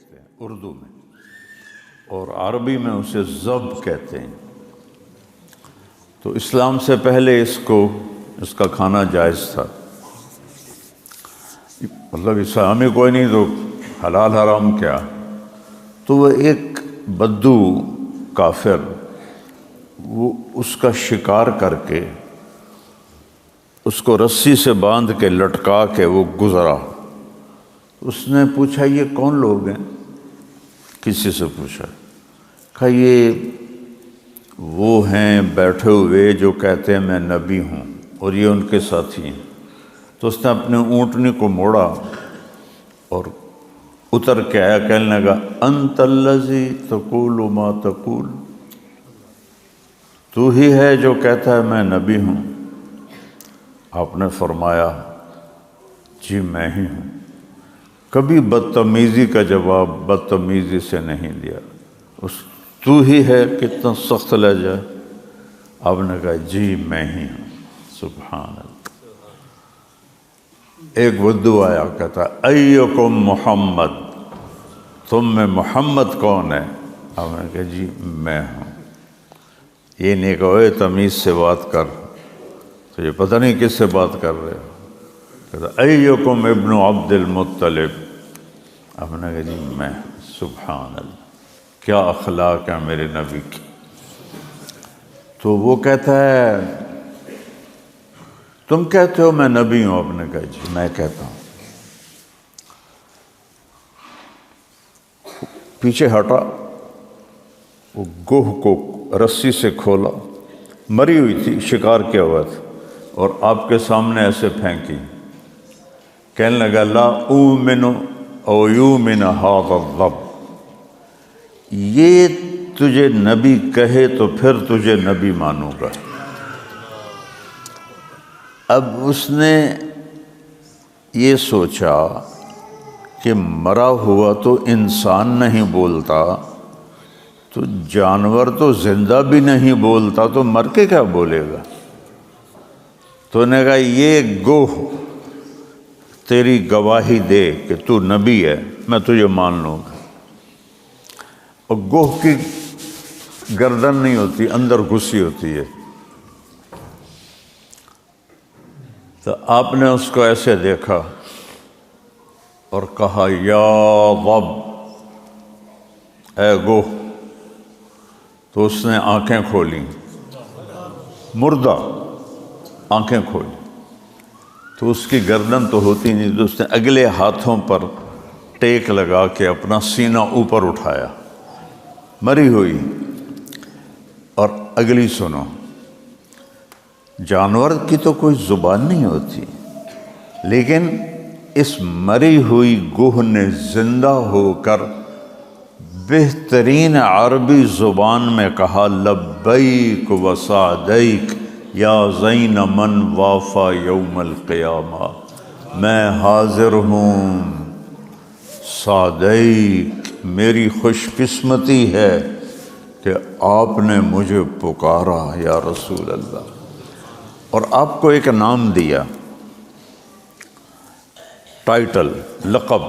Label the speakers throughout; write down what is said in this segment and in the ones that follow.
Speaker 1: کہتے ہیں اردو میں، اور عربی میں اسے ضب کہتے ہیں۔ تو اسلام سے پہلے اس کا کھانا جائز تھا، مطلب اسلامی کوئی نہیں تو حلال حرام کیا۔ تو وہ ایک بدو کافر وہ اس کا شکار کر کے اس کو رسی سے باندھ کے لٹکا کے وہ گزرا۔ اس نے پوچھا یہ کون لوگ ہیں؟ کسی سے پوچھا، کہا یہ وہ ہیں بیٹھے ہوئے جو کہتے ہیں میں نبی ہوں اور یہ ان کے ساتھی ہیں۔ تو اس نے اپنے اونٹنی کو موڑا اور اتر کے آیا، کہنے لگا انت الذی تقول ما تقول، تو ہی ہے جو کہتا ہے میں نبی ہوں؟ آپ نے فرمایا جی میں ہی ہوں۔ کبھی بدتمیزی کا جواب بدتمیزی سے نہیں دیا۔ تو ہی ہے، کتنا سخت لہجہ۔ آپ نے کہا جی میں ہی ہوں۔ سبحان اللہ۔ ایک بدو آیا کہتا ایکم محمد، تم میں محمد کون ہے؟ آپ نے کہا جی میں ہوں۔ یہ نہیں کہو اے تمیز سے بات کر، تو یہ پتہ نہیں کس سے بات کر رہے ہو۔ کہتا ایکم ابن عبد المطلب، آپ نے کہا جی میں۔ سبحان اللہ، کیا اخلاق ہے میرے نبی کی۔ تو وہ کہتا ہے تم کہتے ہو میں نبی ہوں؟ آپ نے کہا جی میں کہتا ہوں۔ پیچھے ہٹا، وہ گوہ کو رسی سے کھولا، مری ہوئی تھی، شکار کیا ہوا تھا، اور آپ کے سامنے ایسے پھینکی۔ کہنے لگا لا اومن او یومن ھذا الضب، یہ تجھے نبی کہے تو پھر تجھے نبی مانوں گا۔ اب اس نے یہ سوچا کہ مرا ہوا تو انسان نہیں بولتا، تو جانور تو زندہ بھی نہیں بولتا، تو مر کے کیا بولے گا؟ تو نے کہا یہ گوہ تیری گواہی دے کہ تو نبی ہے، میں تجھے مان لوں گا۔ اور گوہ کی گردن نہیں ہوتی، اندر گھسی ہوتی ہے۔ تو آپ نے اس کو ایسے دیکھا اور کہا یا ضب، اے گوہ۔ تو اس نے آنکھیں کھولیں، مردہ آنکھیں کھولی، تو اس کی گردن تو ہوتی نہیں، تو اس نے اگلے ہاتھوں پر ٹیک لگا کے اپنا سینہ اوپر اٹھایا، مری ہوئی۔ اور اگلی سنو، جانور کی تو کوئی زبان نہیں ہوتی، لیکن اس مری ہوئی گوہ نے زندہ ہو کر بہترین عربی زبان میں کہا لبیک و سعدیک یا زین من وافا یوم القیامہ، میں حاضر ہوں سعدیک، میری خوش قسمتی ہے کہ آپ نے مجھے پکارا یا رسول اللہ۔ اور آپ کو ایک نام دیا، ٹائٹل، لقب،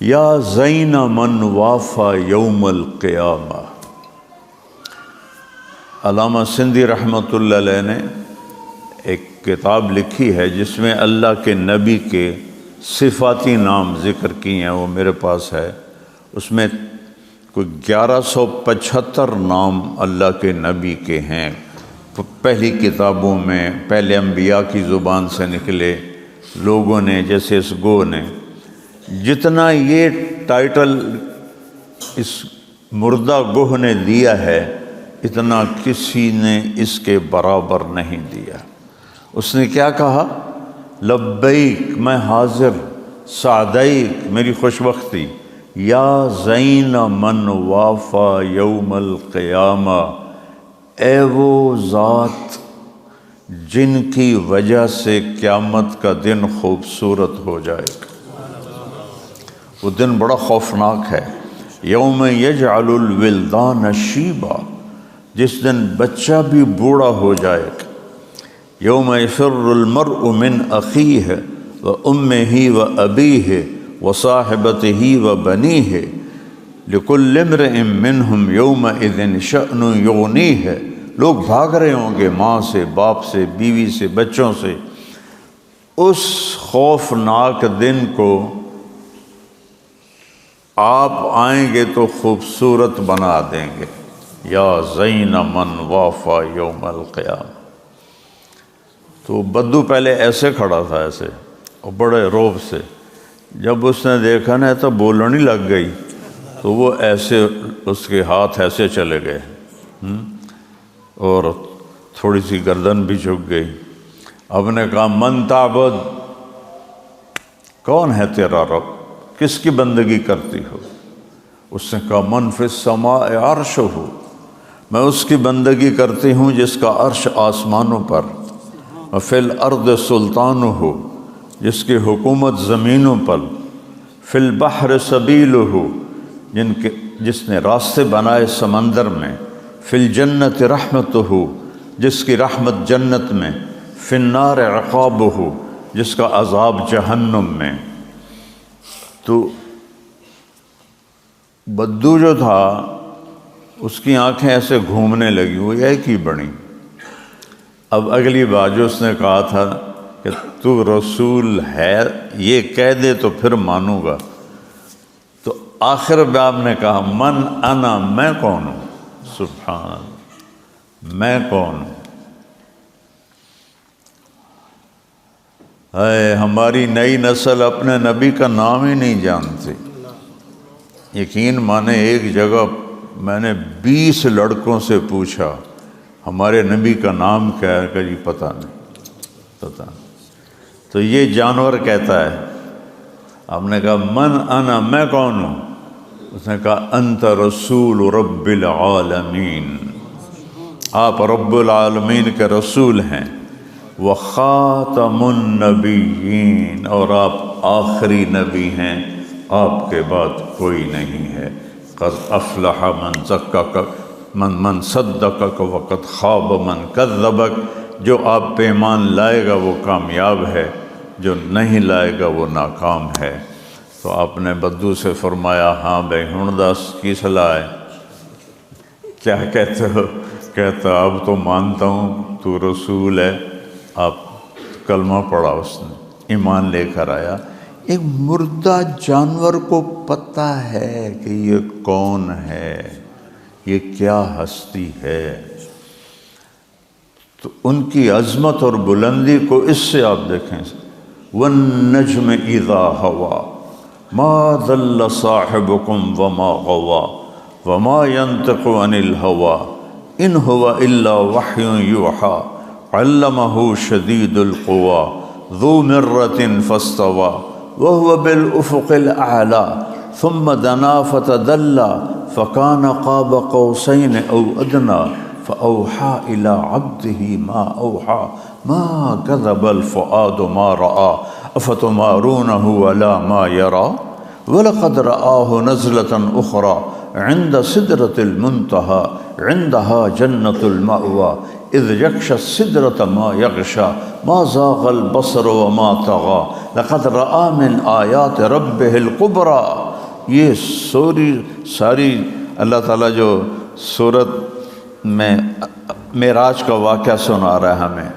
Speaker 1: یا زین من وافا یوم القیامہ۔ علامہ سندھی رحمۃ اللہ علیہ نے ایک کتاب لکھی ہے جس میں اللہ کے نبی کے صفاتی نام ذکر کی ہیں، وہ میرے پاس ہے۔ اس میں کوئی 1175 نام اللہ کے نبی کے ہیں، پہلی کتابوں میں، پہلے انبیاء کی زبان سے نکلے لوگوں نے، جیسے اس گو نے۔ جتنا یہ ٹائٹل اس مردہ گوہ نے دیا ہے، اتنا کسی نے اس کے برابر نہیں دیا۔ اس نے کیا کہا؟ لبیک، میں حاضر، سعدیک، میری خوش بختی، یا زین من وافا یوم القیامہ، اے وہ ذات جن کی وجہ سے قیامت کا دن خوبصورت ہو جائے گا۔ وہ دن بڑا خوفناک ہے، یوم یجعل الولدان شیبا، جس دن بچہ بھی بوڑھا ہو جائے گا۔ یوم یفر المرء من اخیہ و امہ و ابیہ وصاحبته وبنيه لكل امرئ منهم يومئذ شأن يغنيه. لوگ بھاگ رہے ہوں گے ماں سے، باپ سے، بیوی سے، بچوں سے. اس خوفناک دن کو آپ آئیں گے تو خوبصورت بنا دیں گے. یا زین من وافا یوم القیامہ. تو بدو پہلے ایسے کھڑا تھا، ایسے، اور بڑے روب سے. جب اس نے دیکھا نا تو بولنے لگ گئی، تو وہ ایسے، اس کے ہاتھ ایسے چلے گئے اور تھوڑی سی گردن بھی جھک گئی. اب نے کہا من تعبد، کون ہے تیرا رب، کس کی بندگی کرتی ہو؟ اس نے کہا من فی السماء عرشہ، میں اس کی بندگی کرتی ہوں جس کا عرش آسمانوں پر. فی الارض سلطانہ، جس کی حکومت زمینوں پر. فی البحر سبیلہ، جس نے راستے بنائے سمندر میں. فی الجنت رحمتہ، جس کی رحمت جنت میں. فی النار عقابہ، جس کا عذاب جہنم میں. تو بدو جو تھا اس کی آنکھیں ایسے گھومنے لگی، وہ ایک ہی بنی. اب اگلی بات جو اس نے کہا تھا کہ تو رسول ہے، یہ کہہ دے تو پھر مانوں گا. تو آخر باب نے کہا من انا، میں کون ہوں. سبحان اللہ، میں کون ہوں. اے ہماری نئی نسل اپنے نبی کا نام ہی نہیں جانتی. یقین مانے ایک جگہ میں نے 20 لڑکوں سے پوچھا ہمارے نبی کا نام کیا ہے، کہ جی پتہ نہیں. تو یہ جانور کہتا ہے. آپ نے کہا من انا، میں کون ہوں. اس نے کہا انت رسول رب العالمین، آپ رب العالمین کے رسول ہیں. وخاتم النبیین، اور آپ آخری نبی ہیں، آپ کے بعد کوئی نہیں ہے. قد افلح من زکک، من صدقک وقد خاب من کذبک. جو آپ پہ ایمان لائے گا وہ کامیاب ہے، جو نہیں لائے گا وہ ناکام ہے. تو آپ نے بدو سے فرمایا ہاں بھائی ہن دس کی صلاح ہے، کیا کہتے ہو؟ کہتا اب تو مانتا ہوں تو رسول ہے. آپ کلمہ پڑھا، اس نے ایمان لے کر آیا. ایک مردہ جانور کو پتہ ہے کہ یہ کون ہے، یہ کیا ہستی ہے. تو ان کی عظمت اور بلندی کو اس سے آپ دیکھیں. والنجم اذا ہوا ما ضل صاحبکم وما غوا وما ينطق عن الهوى ان هو الا وحی یوحی علمہ شدید القوى ذو مرۃ فاستوى وهو بالافق الاعلی ثم دنا فتدلى فكان قاب قوسین او ادنى فاوحى الى عبده ما اوحى ما كذب الفؤاد ما رأى افتمارونه على ما يرى ولقد رآه نزلة اخرى عند سدرة المنتهى عندها جنة المأوى اذ یغشی السدرۃ ما یغشی ما زاغ البصر وما طغى لقد رأى من آیات ربہ الکبریٰ. یہ ساری اللہ تعالیٰ جو سورت میں معراج کا واقعہ سنا رہا ہے،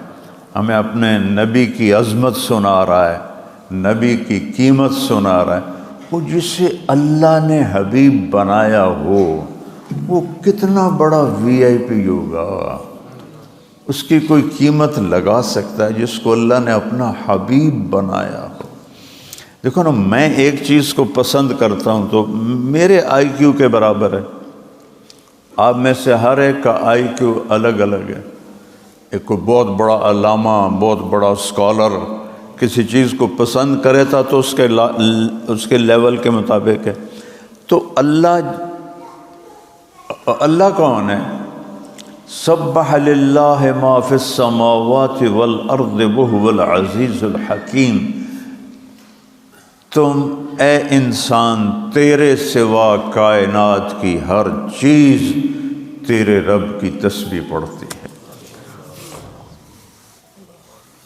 Speaker 1: ہمیں اپنے نبی کی عظمت سنا رہا ہے، نبی کی قیمت سنا رہا ہے. وہ جسے اللہ نے حبیب بنایا ہو وہ کتنا بڑا VIP ہوگا. اس کی کوئی قیمت لگا سکتا ہے جس کو اللہ نے اپنا حبیب بنایا ہو. دیکھو نا، میں ایک چیز کو پسند کرتا ہوں تو میرے IQ کے برابر ہے. آپ میں سے ہر ایک کا IQ الگ الگ ہے. ایک کوئی بہت بڑا علامہ، بہت بڑا اسکالر کسی چیز کو پسند کرے تھا تو اس کے لیول کے مطابق ہے. تو اللہ کون ہے؟ سبح للہ ما فی السماوات والارض وہو العزیز الحکیم. تم اے انسان، تیرے سوا کائنات کی ہر چیز تیرے رب کی تسبیح پڑھتی ہے.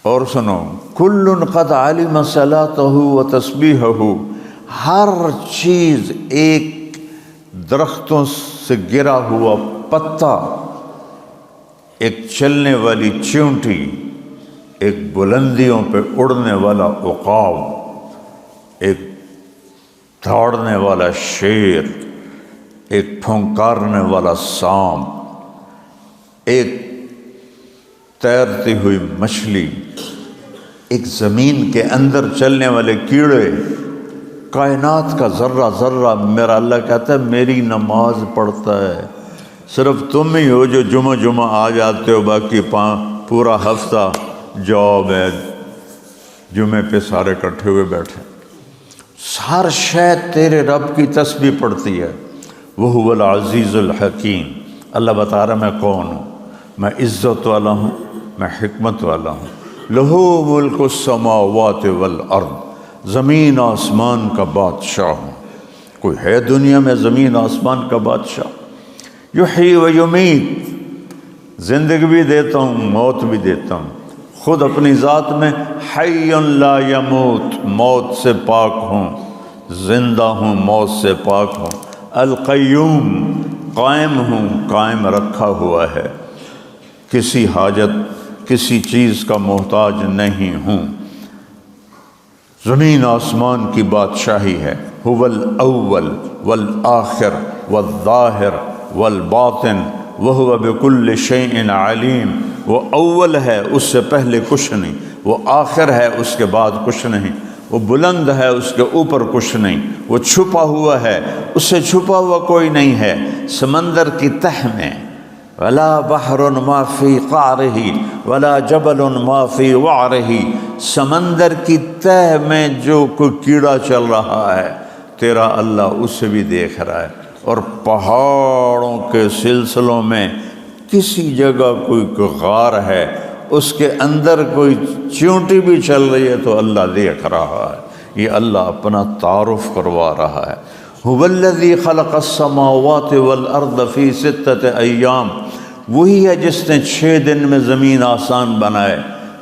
Speaker 1: اور سنو، کل قد علم صلاتہ و تسبیحہ ہر چیز، ایک درختوں سے گرا ہوا پتا، ایک چلنے والی چیونٹی، ایک بلندیوں پہ اڑنے والا عقاب، ایک دوڑنے والا شیر، ایک پھونکارنے والا سانپ، ایک تیرتی ہوئی مچھلی، ایک زمین کے اندر چلنے والے کیڑے، کائنات کا ذرہ ذرہ میرا اللہ کہتا ہے میری نماز پڑھتا ہے۔ صرف تم ہی ہو جو جمعہ آ جاتے ہو، باقی پورا ہفتہ جاب ہے، جمعے پہ سارے اکٹھے ہوئے بیٹھے۔ ہر شے تیرے رب کی تسبیح پڑھتی ہے۔ وہو العزیز الحکیم، اللہ بتا رہا میں کون ہوں، میں عزت والا ہوں، میں حکمت والا ہوں۔ لہو ملک السماوات والارض، زمین آسمان کا بادشاہ ہوں۔ کوئی ہے دنیا میں زمین آسمان کا بادشاہ؟ یحیی و یمیت، زندگی بھی دیتا ہوں، موت بھی دیتا ہوں۔ خود اپنی ذات میں حی لا یموت، موت سے پاک ہوں، زندہ ہوں، موت سے پاک ہوں۔ القیوم، قائم ہوں، قائم رکھا ہوا ہے، کسی حاجت کسی چیز کا محتاج نہیں ہوں۔ زمین آسمان کی بادشاہی ہے۔ هو الاول والآخر والظاہر والباطن وهو بكل شيء علیم، وہ اول ہے، اس سے پہلے کچھ نہیں، وہ آخر ہے، اس کے بعد کچھ نہیں، وہ بلند ہے، اس کے اوپر کچھ نہیں، وہ چھپا ہوا ہے، اس سے چھپا ہوا کوئی نہیں ہے۔ سمندر کی تہ میں ولا بحر ما فی قعرہ ولا جبل ما فی وعرہ، سمندر کی تہ میں جو کوئی کیڑا چل رہا ہے تیرا اللہ اسے بھی دیکھ رہا ہے، اور پہاڑوں کے سلسلوں میں کسی جگہ کوئی غار ہے، اس کے اندر کوئی چیونٹی بھی چل رہی ہے تو اللہ دیکھ رہا ہے۔ یہ اللہ اپنا تعارف کروا رہا ہے۔ هو الذی خلق السماوات والارض فی 6 ایام، وہی ہے جس نے 6 دن میں زمین آسمان بنائے۔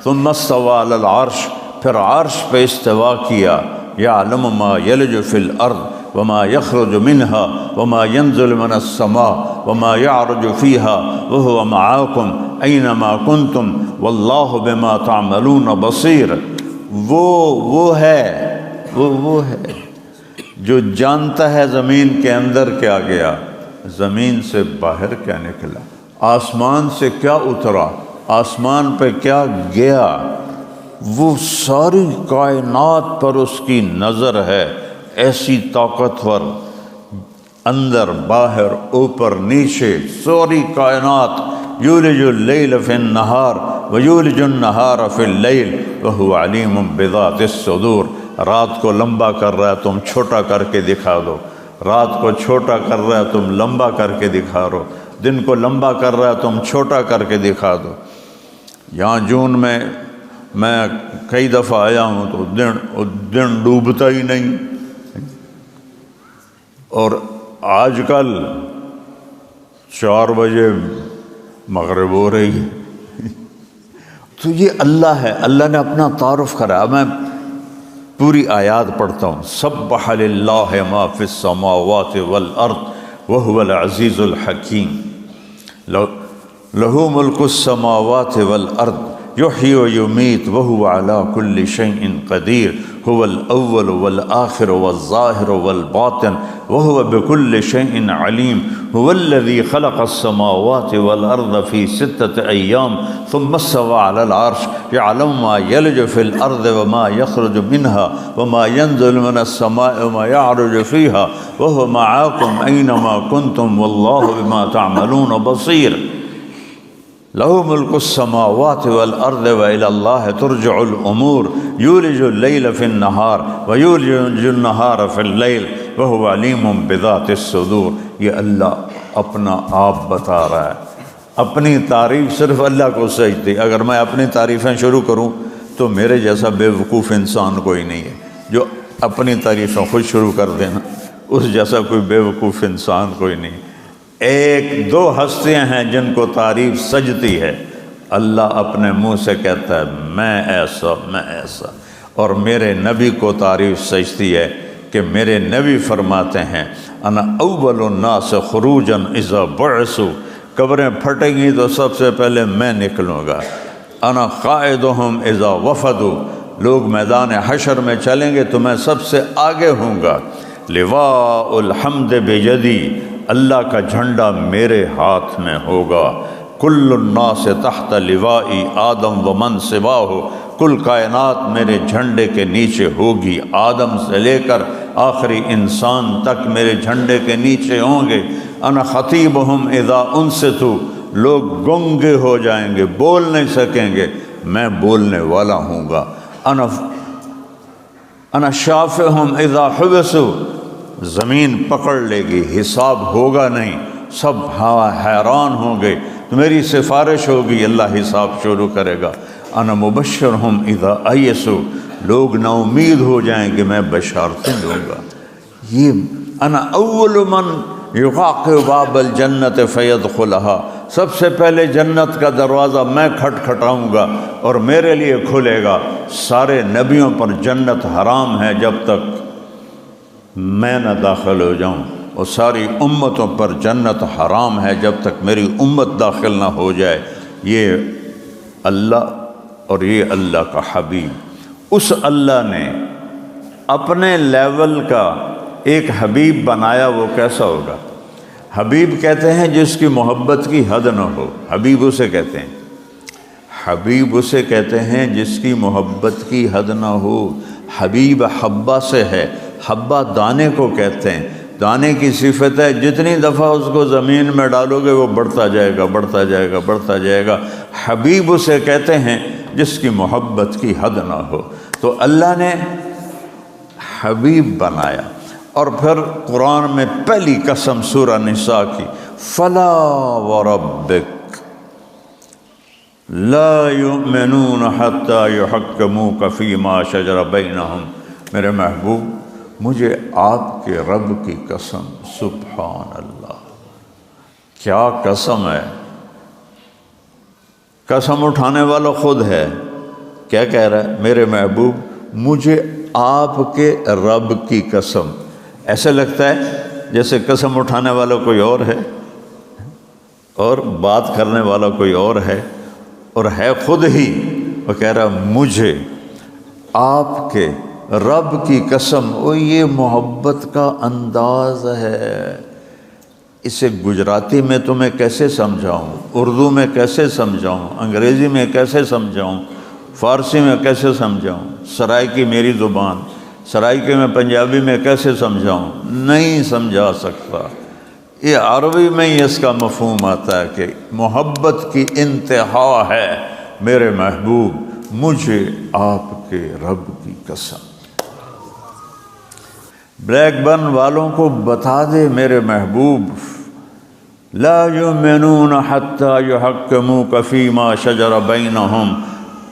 Speaker 1: ثم استوى علی العرش، پھر عرش پہ استوا کیا۔ یعلم ما یلج فی الارض وما یخرج منها وما ينزل من السماء وما يعرج فيها وهو معاكم أينما كنتم والله بما تعملون بصير۔ وہ ہے جو جانتا ہے زمین کے اندر کیا گیا، زمین سے باہر کیا نکلا، آسمان سے کیا اترا، آسمان پہ کیا گیا، وہ ساری کائنات پر اس کی نظر ہے، ایسی طاقتور، اندر باہر اوپر نیچے ساری کائنات۔ یولج اللیل فی النہار ویولج النہار فی اللیل وہو علیم بذات الصدور۔ رات کو لمبا کر رہا ہے تم چھوٹا کر کے دکھا دو، رات کو چھوٹا کر رہا ہے تم لمبا کر کے دکھا دو، دن کو لمبا کر رہا ہے تم چھوٹا کر کے دکھا دو۔ یہاں جون میں کئی دفعہ آیا ہوں تو دن ڈوبتا ہی نہیں، اور آج کل 4 بجے مغرب ہو رہی ہے۔ تو یہ اللہ ہے، اللہ نے اپنا تعارف کرا۔ میں پوری آیات پڑھتا ہوں۔ سبح للہ ما فی السماوات والارض وہو العزیز الحکیم، لہ ملک السماوات والارض یحیی و یمیت وہو علی کل شیء قدیر، هو الاول والآخر والظاہر والباطن وهو بكل شيء علیم، هو الذي خلق السماوات والارض في 6 ایام ثم استوى على العرش يعلم ما يلج في الارض وما يخرج منها وما ينزل من السماء وما يعرج فيها وهو معاكم اينما كنتم والله بما تعملون بصير۔ لہ ملک السماوات والارض والى اللہ ترجع الامور، یولج اللیل فی النہار ویولج النہار فی اللیل وہو علیم بذات الصدور۔ یہ اللہ اپنا آپ بتا رہا ہے، اپنی تعریف صرف اللہ کو سجتی۔ اگر میں اپنی تعریفیں شروع کروں تو میرے جیسا بے وقوف انسان کوئی نہیں ہے جو اپنی تعریفیں خود شروع کر دینا، اس جیسا کوئی بے وقوف انسان کوئی نہیں۔ 1-2 ہستیاں ہیں جن کو تعریف سجتی ہے، اللہ اپنے منہ سے کہتا ہے میں ایسا، میں ایسا، اور میرے نبی کو تعریف سجتی ہے کہ میرے نبی فرماتے ہیں انا اول الناس خروجا اذا بعثوا، قبریں پھٹیں گی تو سب سے پہلے میں نکلوں گا۔ انا قائدہم اذا وفدوا، لوگ میدان حشر میں چلیں گے تو میں سب سے آگے ہوں گا۔ لواء الحمد بیدی، اللہ کا جھنڈا میرے ہاتھ میں ہوگا۔ کل الناس تحت لوائی آدم ومن سواہ، کل کائنات میرے جھنڈے کے نیچے ہوگی، آدم سے لے کر آخری انسان تک میرے جھنڈے کے نیچے ہوں گے۔ انا خطیبہم اذا انصتوا، لوگ گنگے ہو جائیں گے، بول نہیں سکیں گے، میں بولنے والا ہوں گا۔ انا شافعہم اذا حبسوا، زمین پکڑ لے گی، حساب ہوگا نہیں، سب حیران ہوں گے، تو میری سفارش ہوگی، اللہ حساب شروع کرے گا۔ انا مبشرہم اذا ایسوا، لوگ نا امید ہو جائیں گے، میں بشارتیں دوں گا۔ یہ انا اول من یقاقع باب الجنت فیدخلھا، سب سے پہلے جنت کا دروازہ میں کھٹکھٹاؤں گا اور میرے لیے کھلے گا۔ سارے نبیوں پر جنت حرام ہے جب تک میں نہ داخل ہو جاؤں، اور ساری امتوں پر جنت حرام ہے جب تک میری امت داخل نہ ہو جائے۔ یہ اللہ اور یہ اللہ کا حبیب، اس اللہ نے اپنے لیول کا ایک حبیب بنایا، وہ کیسا ہوگا؟ حبیب کہتے ہیں جس کی محبت کی حد نہ ہو، حبیب اسے کہتے ہیں، حبیب اسے کہتے ہیں جس کی محبت کی حد نہ ہو۔ حبیب حبہ سے ہے، حبہ دانے کو کہتے ہیں، دانے کی صفت ہے جتنی دفعہ اس کو زمین میں ڈالو گے وہ بڑھتا جائے گا، بڑھتا جائے گا، بڑھتا جائے گا۔ حبیب اسے کہتے ہیں جس کی محبت کی حد نہ ہو۔ تو اللہ نے حبیب بنایا، اور پھر قرآن میں پہلی قسم سورہ نساء کی، فلا وربک لا یؤمنون حتی یحکموک فیما شجر بینہم، میرے محبوب مجھے آپ کے رب کی قسم، سبحان اللہ، کیا قسم ہے! قسم اٹھانے والا خود ہے، کیا کہہ رہا ہے؟ میرے محبوب مجھے آپ کے رب کی قسم۔ ایسے لگتا ہے جیسے قسم اٹھانے والا کوئی اور ہے اور بات کرنے والا کوئی اور ہے، اور ہے خود ہی، وہ کہہ رہا مجھے آپ کے رب کی قسم۔ وہ یہ محبت کا انداز ہے، اسے گجراتی میں تمہیں کیسے سمجھاؤں، اردو میں کیسے سمجھاؤں، انگریزی میں کیسے سمجھاؤں، فارسی میں کیسے سمجھاؤں، سرائکی میری زبان، سرائکی میں پنجابی میں کیسے سمجھاؤں، نہیں سمجھا سکتا۔ یہ عربی میں ہی اس کا مفہوم آتا ہے کہ محبت کی انتہا ہے، میرے محبوب مجھے آپ کے رب کی قسم۔ بلیک برن والوں کو بتا دے میرے محبوب، لا یؤمنون حتی یحکموک فیما شجر بینہم،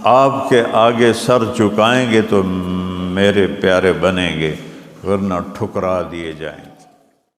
Speaker 1: آپ کے آگے سر جھکائیں گے تو میرے پیارے بنیں گے، ورنہ ٹھکرا دیے جائیں گے۔